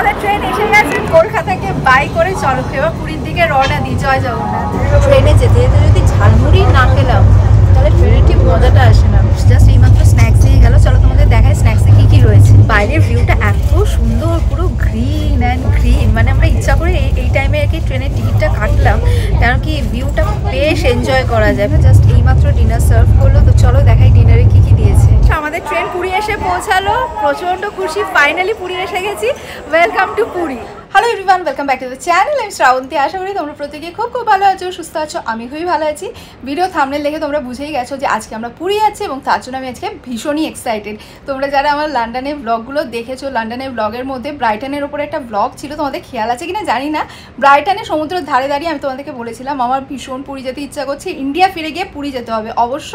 আমাদের ট্রেন এসে গেছে কলকাতাকে বাই করে। চলো এবার পুরীর দিকে রওনা দিই। জয় জগন্নাথ। ট্রেনে যেতে যেতে যদি ঝালমুড়ি না খেলাম তাহলে ট্রেনের ঠিক মজাটা আসে না। জাস্ট এইমাত্র স্ন্যাক্স দিয়ে গেল। চলো তোমাদের দেখায় স্ন্যাক্সে কি কি রয়েছে। বাইরের ভিউটা এত সুন্দর, পুরো গ্রিন অ্যান্ড গ্রিন। মানে আমরা ইচ্ছা করে এই টাইমে আর কি ট্রেনের টিকিটটা কাটলাম, কারণ কি ভিউটা বেশ এনজয় করা যায়। জাস্ট এইমাত্র ডিনার সার্ভ করলো, তো চলো দেখাই ডিনারে কি কি দিয়েছে। আমাদের ট্রেন পুরী এসে পৌঁছালো, প্রচন্ড খুশি, ফাইনালি পুরী এসে গেছি। Welcome to Puri. Hello everyone, welcome back to the channel. আমি শ্রাবন্তী। আশা করি তোমরা প্রত্যেকে খুব ভালো আছো, সুস্থ আছো। আমি খুবই ভালো আছি। ভিডিও থাম্বনেল দেখে তোমরা বুঝেই গেছো যে আজকে আমরা পুরী যাচ্ছি, এবং তার জন্য আমি আজকে ভীষণই এক্সাইটেড। তোমরা যারা আমার লন্ডনের ব্লগগুলো দেখেছো, লন্ডনের ব্লগের মধ্যে ব্রাইটনের ওপরে একটা ব্লগ ছিল, তোমাদের খেয়াল আছে কিনা জানি না। ব্রাইটনে সমুদ্রের ধারে দাঁড়িয়ে আমি তোমাদেরকে বলেছিলাম আমার ভীষণ পুরী যেতে ইচ্ছা করছে। ইন্ডিয়া ফিরে গিয়ে পুরী যেতে হবে, অবশ্য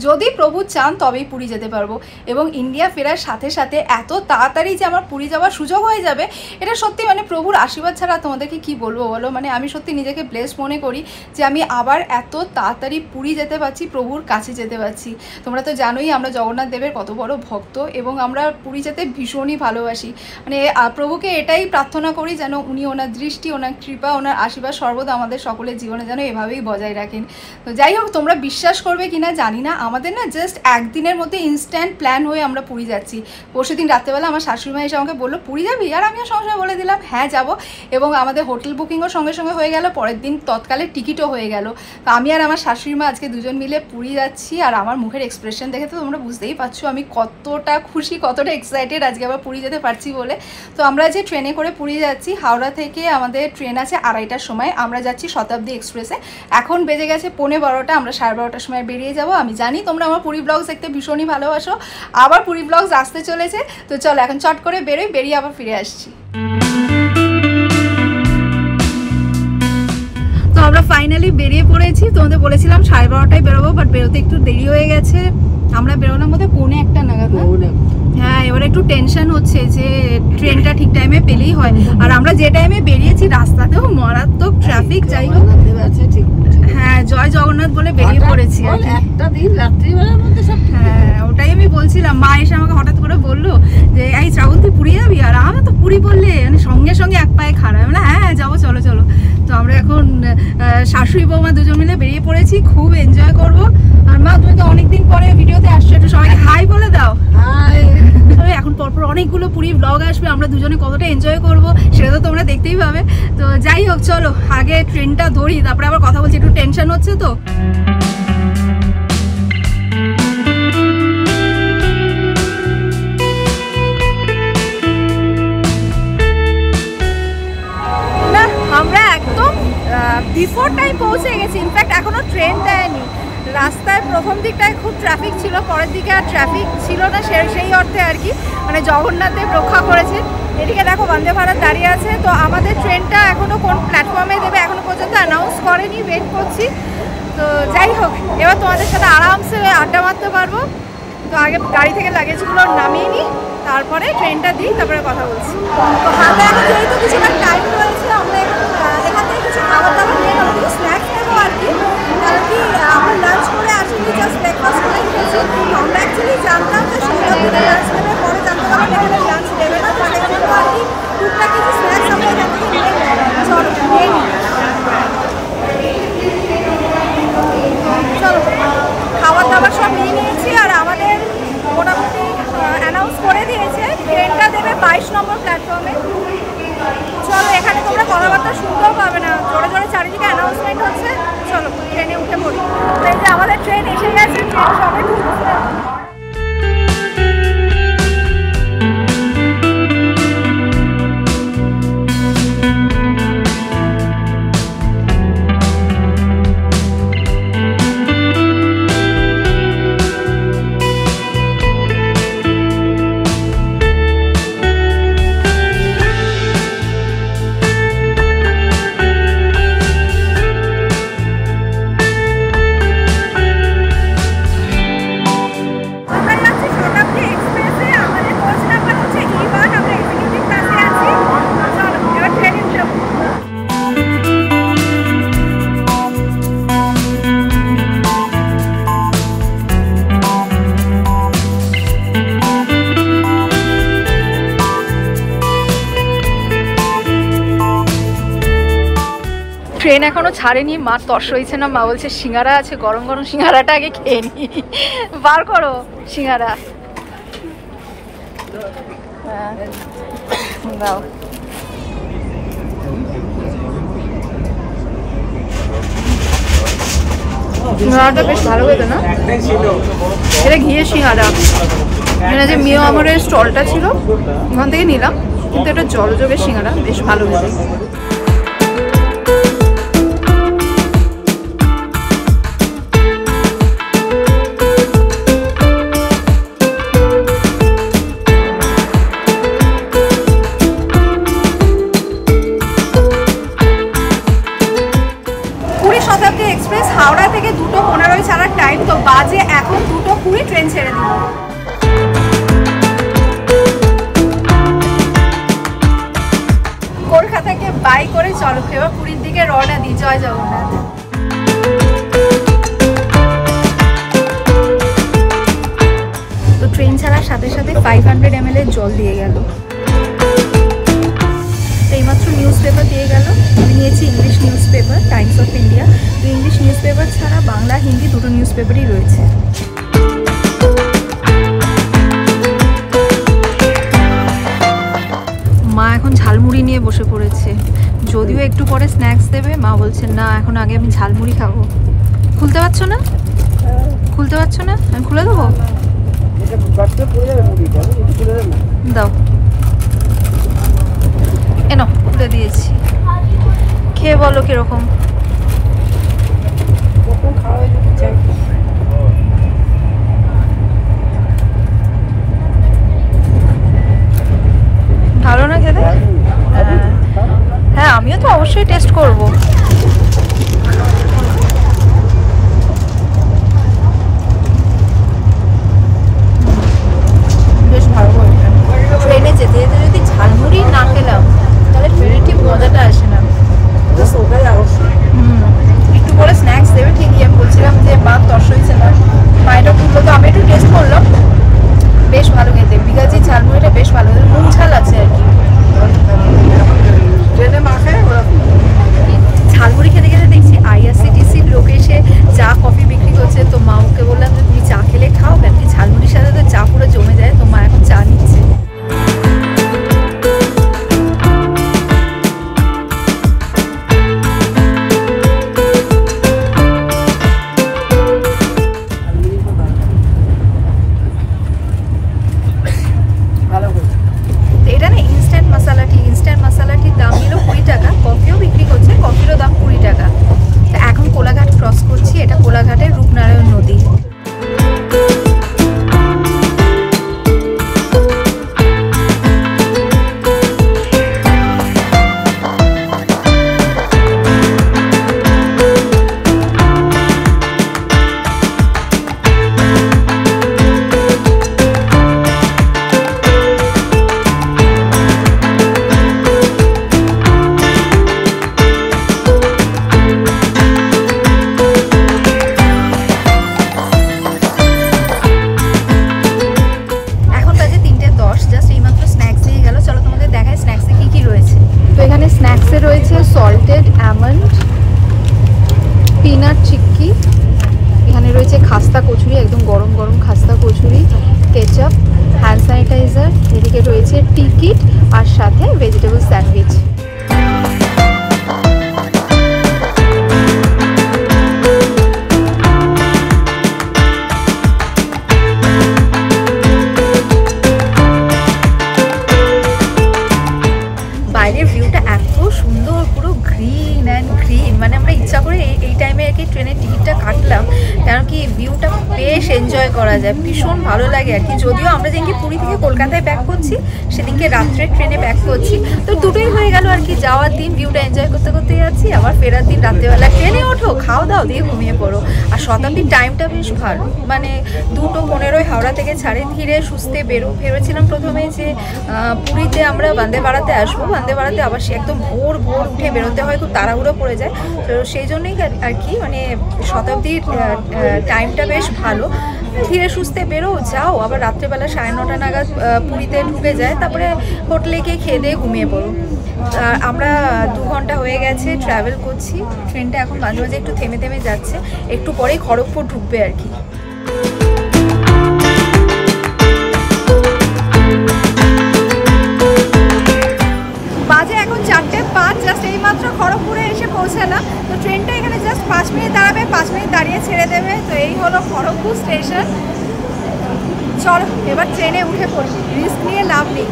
যদি প্রভু চান তবেই পুরী যেতে পারবো। এবং ইন্ডিয়া ফেরার সাথে সাথে এত তাড়াতাড়ি যে আমার পুরী যাওয়ার সুযোগ হয়ে যাবে, এটা সত্যি মানে প্রভুর আশীর্বাদ ছাড়া তোমাদেরকে কি বলবো বলো। মানে আমি সত্যি নিজেকে ব্লেসড মনে করি যে আমি আবার এত তাড়াতাড়ি পুরী যেতে পারছি, প্রভুর কাছে যেতে পারছি। তোমরা তো জানোই আমরা জগন্নাথ দেবের কত বড় ভক্ত, এবং আমরা পুরী যেতে ভীষণই ভালোবাসি। মানে প্রভুকে এটাই প্রার্থনা করি যেন উনি ওনার দৃষ্টি, ওনার কৃপা, ওনার আশীর্বাদ সর্বদা আমাদের সকলের জীবনে যেন এভাবেই বজায় রাখেন। তো যাই হোক, তোমরা বিশ্বাস করবে কিনা জানি না, আমাদের না জাস্ট একদিনের মধ্যে ইনস্ট্যান্ট প্ল্যান হয়ে আমরা পুরী যাচ্ছি। পরশু দিন রাত্রেবেলা আমার শাশুড়ি মা এসে আমাকে বললো পুরী যাবি, আর আমিও সঙ্গে সঙ্গে বলে দিলাম হ্যাঁ যাবো। এবং আমাদের হোটেল বুকিংও সঙ্গে সঙ্গে হয়ে গেল, পরের দিন তৎকালে টিকিটও হয়ে গেল। তো আমি আর আমার শাশুড়ি মা আজকে দুজন মিলে পুরী যাচ্ছি। আর আমার মুখের এক্সপ্রেশন দেখে তো তোমরা বুঝতেই পারছো আমি কতটা খুশি, কতটা এক্সাইটেড আজকে আবার পুরী যেতে পারছি বলে। তো আমরা যে ট্রেনে করে পুরী যাচ্ছি, হাওড়া থেকে আমাদের ট্রেন আছে 2:30টার সময়। আমরা যাচ্ছি শতাব্দী এক্সপ্রেসে। এখন বেজে গেছে 11:15, আমরা 12:30টার সময় বেরিয়ে যাব। আমি জানি তোমরা আমার পুরী ব্লগস দেখতে ভীষণই ভালোবাসো, আবার পুরী ব্লগস আসতে চলেছে। তো চলো এখন চট করে বেরিয়ে আবার ফিরে আসছি। তো আমরা ফাইনালি বেরিয়ে পড়েছি। তোমাদের বলেছিলাম 12:30টায় বেরোবো, বাট বেরোতে একটু দেরি হয়ে গেছে। আমরা বেরোলাম বোধহয় 1:45 নাগাদ না? হ্যাঁ, এবার একটু টেনশন হচ্ছে যে ট্রেনটা ঠিক টাইমে পেলেই হয়। আর আমরা যে টাইমে বেরিয়েছি রাস্তাতেও মারাত্মক ট্রাফিক। যাই হোক, হ্যাঁ জয় জগন্নাথ বলে বেরিয়ে পড়েছি একটা দিন রাত্রিবেলার মধ্যে সব। হ্যাঁ ওটাই আমি বলছিলাম। মা এসে আমাকে হঠাৎ করে বললো যে এই শ্রাবন্তী পুরী যাবি, আর আমি তো পুরী বললে মানে সঙ্গে সঙ্গে এক পায়ে খাড়া। মানে হ্যাঁ যাবো, চলো চলো। তো আমরা এখন শাশুড়ি বৌমা দুজন মিলে বেরিয়ে পড়েছি, খুব এনজয় করব। আর মা তুমি তো অনেকদিন পরে ভিডিওতে আসছো, একটু সবাইকে হাই বলে দাও। হাই। এখন পরপর অনেকগুলো পুরী ব্লগ আসবে, আমরা দুজনে কতটা এনজয় করব সেটা তো তোমরা দেখতেই পাবে। তো যাই হোক চলো আগে ট্রেনটা ধরি, তারপরে আবার কথা বলছি। একটু টেনশন হচ্ছে তো। না আমরা একদম বিফোর টাইম পৌঁছে গেছি। ইনফ্যাক্ট এখনো ট্রেন দেয়নি। রাস্তায় প্রথম দিকটায় খুব ট্রাফিক ছিল, পরের দিকে আর ট্রাফিক ছিল না সেই অর্থে আর কি। মানে জগন্নাথ দেব রক্ষা করেছে। এদিকে দেখো বন্দে ভারত দাঁড়িয়ে আছে। তো আমাদের ট্রেনটা এখনও কোন প্ল্যাটফর্মে দেবে এখনও পর্যন্ত অ্যানাউন্স করেনি, ওয়েট করছি। তো যাই হোক, এবার তোমাদের সাথে আরামসে আড্ডা মারতে পারবো। তো আগে গাড়ি থেকে লাগেজগুলো নামিয়ে নিই, তারপরে ট্রেনটা দিই, তারপরে কথা বলছি। তো হাতে এখন যেহেতু কিছুটা টাইম রয়েছে, আমরা এখান থেকে কিছু খাবার দাবার নিয়ে নেবো, কিছু স্ন্যাক্স নেবো আর কি। কারণ কি আমরা লাঞ্চ করে আসলে জাস্ট ব্রেকফাস্ট করে খেয়েছি। আমরা অ্যাকচুয়ালি জানতাম যে শতাব্দীতে লাঞ্চ নেবে, পরে জানতে পারলাম এখানে লাঞ্চ নেবে না। তো সেই জন্য আর কি টুকটাক কিছু স্ন্যাক্স আমরা এখান থেকে নিয়ে চলো নিয়ে নিই। চলো খাবার দাবার সব নিয়ে নিয়েছি। আর আমাদের মোটামুটি অ্যানাউন্স করে দিয়েছে ট্রেনটা দেবে 22 নম্বর প্ল্যাটফর্মে। চলো এখানে তোমরা কথাবার্তা শুনতেও পাবে না, জোরে জোরে চারিদিকে অ্যানাউন্সমেন্ট হচ্ছে। চলো ট্রেনে উঠে পড়ি। তো এই যে আমাদের ট্রেন এসে গেছে, ট্রেন সবে ঢুকছে। ট্রেন এখনো ছাড়েনি, মা তর্স হয়েছে না, মা বলছে সিঙ্গারা আছে, গরম গরম সিঙ্গারাটা আগে খেয়ে নি। বার করো সিঙ্গারা, দাও। সিঙ্গারাটা বেশ ভালো হতো না, এটা ঘিয়ে সিঙ্গারা। এখানে যে মিও আমরের স্টলটা ছিল ওখান থেকে নিলাম, কিন্তু এটা জলযোগের সিঙ্গারা, বেশ ভালো হতো। শতাব্দী এক্সপ্রেস হাওড়া থেকে 2:15 ছাড়ার টাইম, তো বাজে এখন 2:20, ট্রেন ছেড়ে দিল। কলকাতাকে বাই করে চলো এবার পুরীর দিকে রওনা দিই। জয় জগন্নাথ। তো ট্রেন ছাড়ার সাথে সাথে 500 ml এর জল দিয়ে গেল। এইমাত্র নিউজ পেপার দিয়ে গেল, আমি নিয়েছি English news paper, Times of India. তো ইংলিশ নিউজ পেপার ছাড়া বাংলা হিন্দি দুটো নিউজ পেপারই রয়েছে। মা এখন ঝালমুড়ি নিয়ে বসে পড়েছে, যদিও একটু পরে স্ন্যাক্স দেবে। মা বলছেন না, এখন আগে আমি ঝালমুড়ি খাবো। খুলতে পারছো না? খুলতে পারছো না? আমি খুলে দেবো, দাও। এনো খুলে দিয়েছি, খেয়ে বলো কিরকম। ভালো না খেতে? হ্যাঁ, আমিও তো অবশ্যই টেস্ট করবো। বেশ ভালো করেছে। ট্রেনে যেতে যেতে যদি ঝালমুড়ি না খেলাম তাহলে ট্রেনে ঠিক মজাটা আসে না। একটু করে স্ন্যাক্স দেবে ঠিকই, আমি বলছিলাম যে মা তর্স হয়েছে না, মা এটা খুললো, তো আমি একটু টেস্ট করলাম, বেশ ভালো খেতে। বিঘাজি ঝালমুড়িটা বেশ ভালো, নুন ঝাল আছে আর কি। ঝালমুড়ি খেতে খেতে দেখছি IRCTC-র লোকে এসে চা কফি বিক্রি করছে। তো মা ওকে বললাম যে তুমি চা খেলে খাও, কেন কি ঝালমুড়ির সাথে তো চা পুরো জমে যায়। তো মা এখন চা নিচ্ছে। এটা না ইনস্ট্যান্ট মশালাটির দাম নিল 20 টাকা, কফিও বিক্রি করছে, কফিরও দাম 20 টাকা। তো এখন কোলাঘাট ক্রস করছি, এটা কোলাঘাটের রূপনারায়ণ নদী। রয়েছে সল্টেড আমন্ড, পিনাট চিক্কি, এখানে রয়েছে খাস্তা কচুরি, একদম গরম গরম খাস্তা কচুরি, কেচাপ, হ্যান্ড স্যানিটাইজার, এদিকে রয়েছে টিকিট আর সাথে ভেজিটেবল স্যান্ডউইচ। বাইরের ভিউটা এত সুন্দর, পুরো গ্রিন অ্যান্ড গ্রিন, মানে আমরা ইচ্ছা করে এই টাইমে আর কি ট্রেনের টিকিটটা কাটলাম, কারণ কি ভিউটা বেশ এনজয় করা যায়, ভীষণ ভালো লাগে আর কি। যদিও আমরা যেদিনকে পুরী থেকে কলকাতায় ব্যাক করছি সেদিনকে রাত্রে ট্রেনে ব্যাক করছি, তো দুটোই হয়ে গেল আর কি। যাওয়ার দিন ভিউটা এনজয় করতে করতে যাচ্ছি, আবার ফেরার দিন রাত্রেবেলা ট্রেনে ওঠো, খাও দাও, দিয়ে ঘুমিয়ে পড়ো। আর শতাব্দীর টাইমটা বেশ ভালো, মানে 2:15 হাওড়া থেকে ছাড়ে, ধীরে সুস্থে ভেবেছিলাম প্রথমে যে পুরীতে আমরা বন্দে ভারতে আসবো, বন্দে ভারতে আবার সে একদম ভোর ভোর উঠে বেরোতে হয়, খুব তাড়াহুড়ো পড়ে যায়। তো সেই জন্যই আর কি মানে শতাব্দীর টাইমটা বেশ ভালো। ধীরে সুস্থে বেরো, যাও, আবার রাত্রেবেলা 9:30 নাগাদ পুরীতে ঢুকে যায়, তারপরে হোটেলে গিয়ে খেয়ে দিয়ে ঘুমিয়ে পড়ো। আমরা 2 ঘন্টা হয়ে গেছে ট্রাভেল করছি, ট্রেনটা এখন মাঝে মাঝে একটু থেমে থেমে যাচ্ছে, একটু পরেই খড়গপুর ঢুকবে আর কি। বাজে এখন 4:05, জাস্ট এইমাত্র খড়গপুরে এসে পৌঁছালাম। তো ট্রেনটা এখানে জাস্ট 5 মিনিট দাঁড়াবে, 5 মিনিট দাঁড়িয়ে ছেড়ে দেবে। তো এই হলো খড়গপুর স্টেশন। চলো এবার ট্রেনে উঠে পড়ি, রিস্ক নিয়ে লাভ নেই।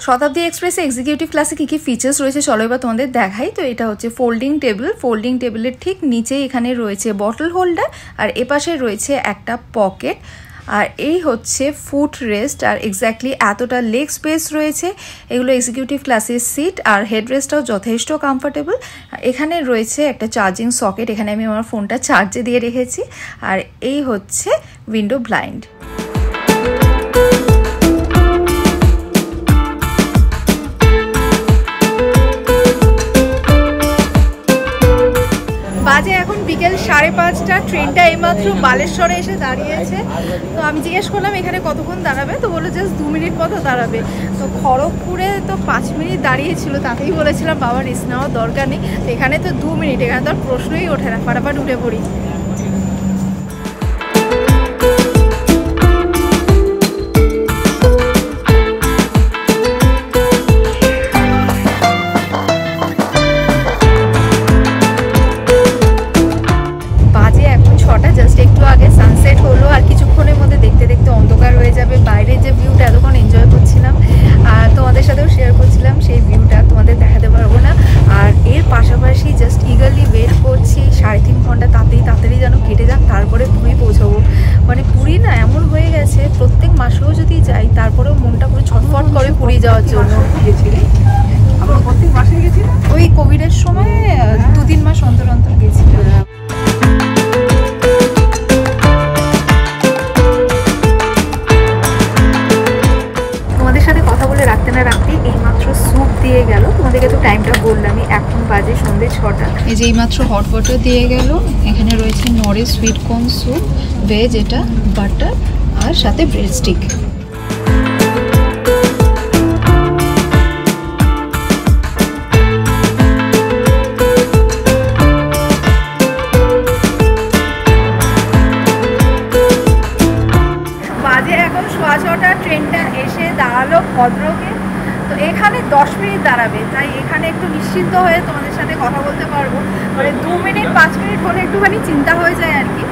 শতাব্দী এক্সপ্রেসে এক্সিকিউটিভ ক্লাসে কী কী ফিচার্স রয়েছে চলো এবার তোমাদের দেখাই। তো এটা হচ্ছে ফোল্ডিং টেবিল, ফোল্ডিং টেবিলের ঠিক নিচে এখানে রয়েছে বটল হোল্ডার, আর এপাশে রয়েছে একটা পকেট, আর এই হচ্ছে ফুট রেস্ট, আর এক্স্যাক্টলি এতটা লেগ স্পেস রয়েছে। এগুলো এক্সিকিউটিভ ক্লাসের সিট, আর হেড রেস্টটাও যথেষ্ট কমফোর্টেবল। এখানে রয়েছে একটা চার্জিং সকেট, এখানে আমি আমার ফোনটা চার্জে দিয়ে রেখেছি, আর এই হচ্ছে উইন্ডো ব্লাইন্ড। বাজে এখন বিকেল 5:30, ট্রেনটা এইমাত্র বালেশ্বরে এসে দাঁড়িয়েছে। তো আমি জিজ্ঞেস করলাম এখানে কতক্ষণ দাঁড়াবে, তো বললো জাস্ট 2 মিনিট মতো দাঁড়াবে। তো খড়গপুরে তো 5 মিনিট দাঁড়িয়েছিল, তাতেই বলেছিলাম বাবা রিস্ক নেওয়ার দরকার নেই। তো এখানে তো 2 মিনিট, এখানে তো আর প্রশ্নই ওঠে না, ফাটাফাট উঠে পড়ি। জাস্ট একটু আগে সানসেট হলো, আর কিছুক্ষণের মধ্যে দেখতে দেখতে অন্ধকার হয়ে যাবে। বাইরের যে ভিউটা এতক্ষণ এনজয় করছিলাম আর তোমাদের সাথেও শেয়ার করছিলাম, সেই ভিউটা তোমাদের দেখাতে পারবো না। আর এর পাশাপাশি জাস্ট ইগারলি ওয়েট করছি 3.5 ঘন্টা তাড়াতাড়ি যেন কেটে যাক, তারপরে পুরী পৌঁছাবো। মানে পুরী না এমন হয়ে গেছে, প্রত্যেক মাসেও যদি যাই তারপরেও মনটা পুরো ছটফট করে পুরী যাওয়ার জন্য। আমরা প্রত্যেক মাসে গেছি, ওই কোভিডের সময় 2-3 মাস অন্তর অন্তর গেছিলাম। সাথে কথা বলে রাখতে না রাখতে এইমাত্র স্যুপ দিয়ে গেল। তোমাদেরকে তো টাইমটা বললামই, এখন বাজে সন্ধ্যে 6টা। এই যে এইমাত্র হট ওয়াটার দিয়ে গেল, এখানে রয়েছে nourish sweet corn soup, veg, এটা বাটার, আর সাথে ব্রেড স্টিক। বাজে এখন 6:15, ট্রেনটা এসে দাঁড়ালো ভদ্রকে। তো এখানে 10 মিনিট দাঁড়াবে, তাই এখানে একটু নিশ্চিন্ত হয়ে তোমাদের সাথে কথা বলতে পারবো। মানে 2 মিনিট 5 মিনিট হলে একটুখানি চিন্তা হয়ে যায় আর কি।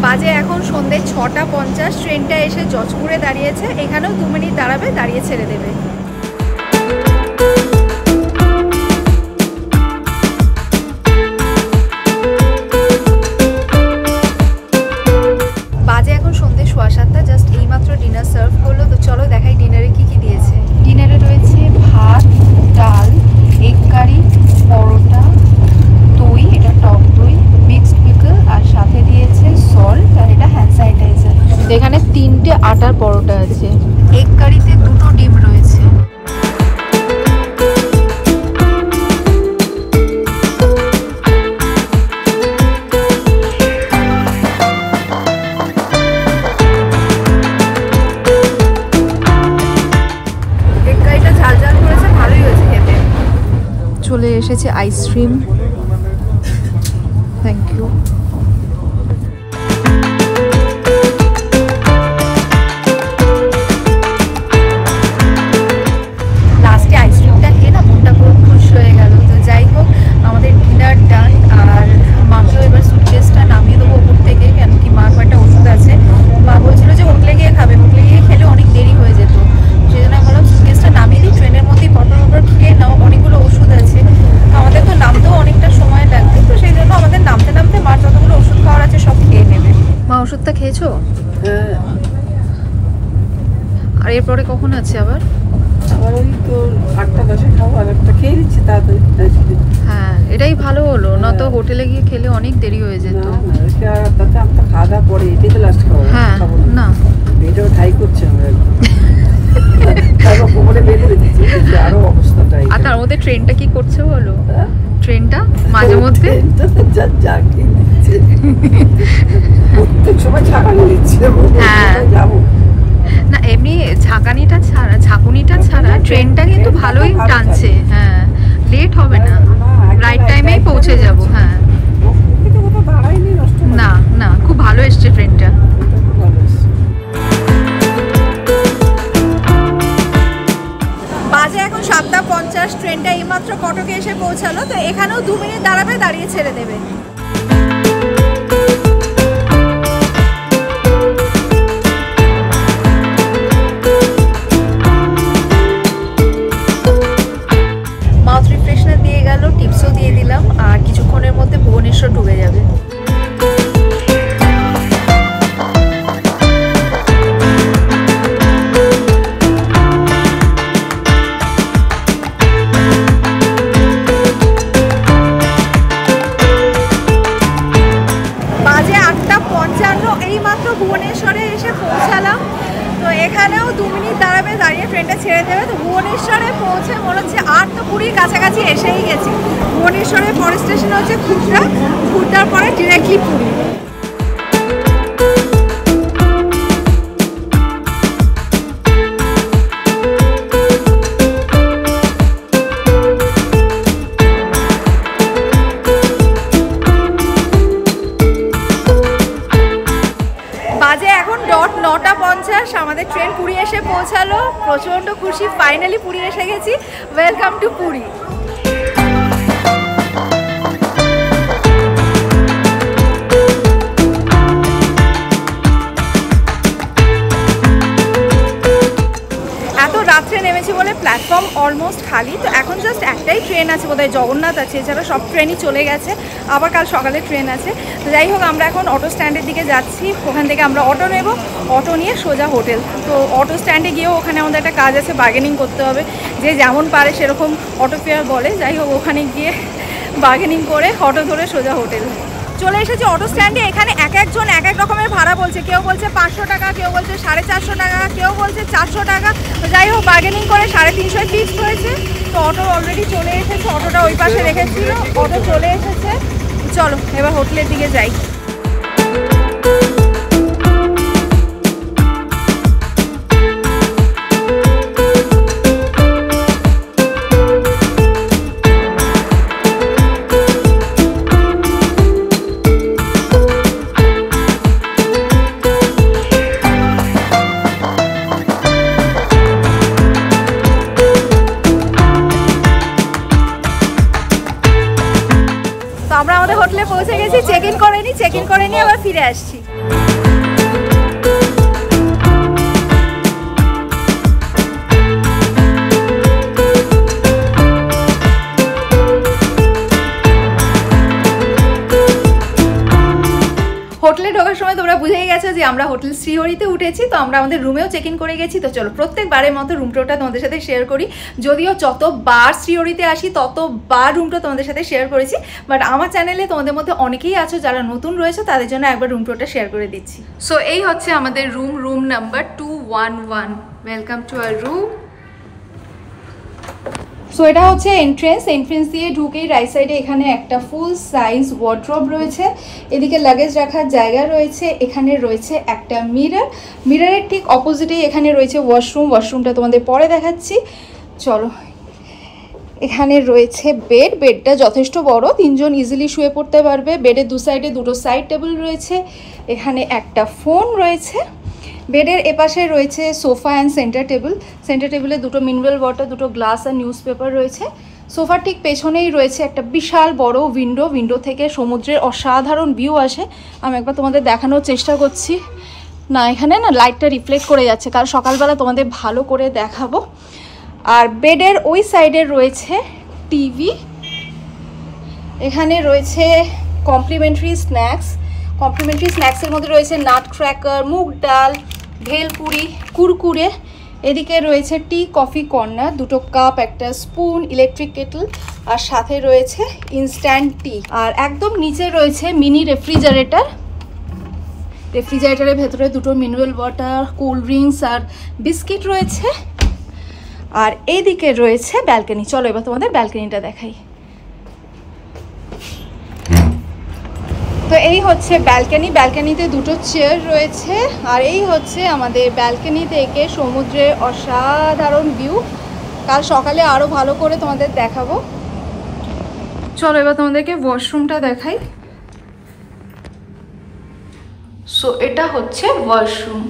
বাজে এখন সন্ধ্যে 6:50, ট্রেনটা এসে জজপুরে দাঁড়িয়েছে, এখানেও 2 মিনিট দাঁড়াবে, দাঁড়িয়ে ছেড়ে দেবে। বাজে এখন সন্ধ্যে 7:15, জাস্ট এইমাত্র ডিনার সার্ভ করলো। তো চলো দেখাই ডিনারে কি কি দিয়েছে। ডিনারে রয়েছে ভাত, ডাল, এগ কারি, পরোটা, দই, এটা টক দই, মিক্সড পিকল, আর সাথে দিয়েছে সল্ট, আর এটা হ্যান্ড স্যানিটাইজার। এখানে 3টে আটার পরোটা আছে, এগ কারিতে 2টো ডিম রয়েছে। এগ কারিটা ঝাল ঝাল করেছে, ভালোই হয়েছে খেতে। চলে এসেছে আইসক্রিম, থ্যাংক ইউ। লাস্টে আইসক্রিমটা খেয়ে না মনটা খুব খুশি হয়ে গেল। তো যাই হোক, আমাদের ডিনার ডান, আর মাকেও এবার সুটকেসটা নামিয়ে দেবো ওপর থেকে, কেন কি মা একটা ওষুধ আছে। মা বলছিল যে হোটেলে গিয়ে খাবে, এরপরে কখন আছে আবার? আবার ওই তো 8টা-10 খাবো, আর একটা খেয়ে নিচ্ছি তাড়াতাড়ি। হ্যাঁ, এটাই ভালো হলো, না তো হোটেলে গিয়ে খেলে অনেক দেরি হয়ে যেত। তাতে আমরা খাওয়া দাওয়া পরে এটাই তো লাস্ট খাবো। হ্যাঁ না, এটাও ঠাই করছে আমরা তারপর কোমরে বেঁধে দিচ্ছি, আরো অবস্থা টাই। আর তার মধ্যে ট্রেনটা কি করছে বলো, ট্রেনটা মাঝে মধ্যে প্রত্যেক সময় ছাকানি দিচ্ছে। হ্যাঁ যাবো না, এমনি ঝাঁকানিটা ছাড়া, ঝাঁকুনিটা ছাড়া ট্রেনটা কিন্তু ভালোই টানছে। হ্যাঁ, লেট হবে না, রাইট টাইমেই পৌঁছে যাব। হ্যাঁ না না, খুব ভালো এসছে ট্রেনটা। বাজে এখন 7:50, ট্রেনটা এইমাত্র কটকে এসে পৌঁছালো, তো এখানেও 2 মিনিট দাঁড়াবে, দাঁড়িয়ে ছেড়ে দেবে। মাউথ রিফ্রেশনার দিয়ে গেল, টিপসও দিয়ে দিলাম, আর কিছুক্ষণের মধ্যে ভুবনেশ্বর ডুবে যাবে। এইমাত্র ভুবনেশ্বরে এসে পৌঁছালাম, তো এখানেও 2 মিনিট দাঁড়াবে, দাঁড়িয়ে ট্রেনটা ছেড়ে দেবে। তো ভুবনেশ্বরে পৌঁছে মনে হচ্ছে আর তো পুরীর কাছাকাছি এসেই গেছি। ভুবনেশ্বরের পরের স্টেশন হচ্ছে খুর্দা, খুর্দার পরে ডিরেক্টলি পুরী। বাজে এখন 9:50, আমাদের ট্রেন পুরী এসে পৌঁছালো। প্রচণ্ড খুশি, ফাইনালি পুরী এসে গেছি। Welcome to Puri. এত রাত্রে নেমেছি বলে প্ল্যাটফর্ম অলমোস্ট খালি। তো এখন জাস্ট একটাই ট্রেন আছে, বোধহয় জগন্নাথ আছে, এছাড়া সব ট্রেনই চলে গেছে। আবার কাল সকালে ট্রেন আছে। তো যাই হোক, আমরা এখন অটো স্ট্যান্ডের দিকে যাচ্ছি। ওখান থেকে আমরা অটো নেব, অটো নিয়ে সোজা হোটেল। তো অটো স্ট্যান্ডে গিয়েও ওখানে আমাদের একটা কাজ আছে, বার্গেনিং করতে হবে। যে যেমন পারে সেরকম অটো ফেয়ার বলে। যাই হোক, ওখানে গিয়ে বার্গেনিং করে অটো ধরে সোজা হোটেল চলে এসেছি। অটো স্ট্যান্ডে এখানে এক একজন এক এক রকমের ভাড়া বলছে। কেউ বলছে 500 টাকা, কেউ বলছে 450 টাকা, কেউ বলছে 400 টাকা। তো যাই হোক, বার্গেনিং করে 350 ফিক্সড হয়েছে। তো অটো অলরেডি চলে এসেছে, অটোটা ওই পাশে রেখেছিল, অটো চলে এসেছে। চলো এবার হোটেলের দিকে যাই। আমরা আমাদের হোটেলে পৌঁছে গেছি, চেক ইন করে নিয়ে আবার ফিরে আসছি। হোটেলে ঢোকার সময় তোমরা বুঝেই গেছো যে আমরা হোটেল শ্রীহরিতে উঠেছি। তো আমরা আমাদের রুমেও চেক ইন করে গেছি। তো চলো প্রত্যেকবারের মতো রুম টুরটা তোমাদের সাথে শেয়ার করি। যদিও যতবার শ্রীহরিতে আসি ততবার রুমটা তোমাদের সাথে শেয়ার করেছি, বাট আমার চ্যানেলে তোমাদের মধ্যে অনেকেই আছো যারা নতুন রয়েছে, তাদের জন্য একবার রুম টুরটা শেয়ার করে দিচ্ছি। সো এই হচ্ছে আমাদের room number 211। Welcome to our room. So এটা হচ্ছে এন্ট্রেন্স দিয়ে ঢুকেই রাইট সাইডে এখানে একটা ফুল সাইজ ওয়ার্ড্রব রয়েছে, এদিকে লাগেজ রাখার জায়গা রয়েছে, এখানে রয়েছে একটা মিররের ঠিক অপোজিটেই এখানে রয়েছে ওয়াশরুমটা তোমাদের পরে দেখাচ্ছি। চলো, এখানে রয়েছে বেডটা যথেষ্ট বড়, 3 জন ইজিলি শুয়ে পড়তে পারবে। বেডের দু সাইডে দুটো সাইড টেবিল রয়েছে, এখানে একটা ফোন রয়েছে। বেডের এপাশে রয়েছে সোফা অ্যান্ড সেন্টার টেবিলে দুটো মিনারেল ওয়াটার, দুটো গ্লাস আর নিউজ পেপার রয়েছে। সোফার ঠিক পেছনেই রয়েছে একটা বিশাল বড় উইন্ডো থেকে সমুদ্রের অসাধারণ ভিউ আসে। আমি একবার তোমাদের দেখানোর চেষ্টা করছি। না, এখানে না লাইটটা রিফ্লেক্ট করে যাচ্ছে, কাল সকালবেলা তোমাদের ভালো করে দেখাবো। আর বেডের ওই সাইডে রয়েছে টিভি, এখানে রয়েছে কমপ্লিমেন্টারি স্ন্যাক্সের মধ্যে রয়েছে নাট ক্র্যাকার, মুগ ডাল, ভেলপুরি, কুরকুরে। এদিকে রয়েছে টি কফি কর্নার, দুটো কাপ, একটা স্পুন, ইলেকট্রিক কেটল, আর সাথে রয়েছে ইনস্ট্যান্ট টি। আর একদম নিচে রয়েছে মিনি রেফ্রিজারেটর। রেফ্রিজারেটরের ভেতরে দুটো মিনারেল ওয়াটার, কোল্ড ড্রিঙ্কস আর বিস্কিট রয়েছে। আর এইদিকে রয়েছে ব্যালকনি। চলো এবার তোমাদের ব্যালকনিটা দেখাই। তো এই হচ্ছে ব্যালকনি। ব্যালকনিতে দুটো চেয়ার রয়েছে। আর এই হচ্ছে আমাদের ব্যালকনি থেকে সমুদ্রের অসাধারণ ভিউ। কাল সকালে আরও ভালো করে তোমাদের দেখাবো। চলো এবার তোমাদেরকে ওয়াশরুমটা দেখাই। সো এটা হচ্ছে ওয়াশরুম।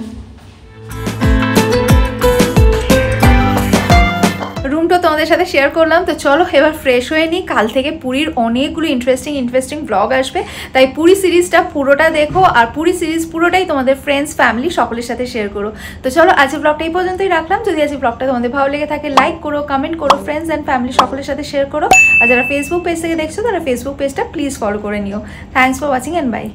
রুমটা তোমাদের সাথে শেয়ার করলাম। তো চলো এবার ফ্রেশ হয়ে নিই। কাল থেকে পুরীর অনেকগুলো ইন্টারেস্টিং ব্লগ আসবে, তাই পুরী সিরিজটা পুরোটা দেখো। আর পুরী সিরিজ পুরোটাই তোমাদের ফ্রেন্ডস, ফ্যামিলি সকলের সাথে শেয়ার করো। তো চলো আজকে ব্লগটা এই পর্যন্তই রাখলাম। যদি আজকে ব্লগটা তোমাদের ভালো লেগে থাকে লাইক করো, কমেন্ট করো, ফ্রেন্ডস অ্যান্ড ফ্যামিলি সকলের সাথে শেয়ার করো। আর যারা ফেসবুক পেজ থেকে দেখছো তারা ফেসবুক পেজটা প্লিজ ফলো করে নিও। Thanks for watching and by.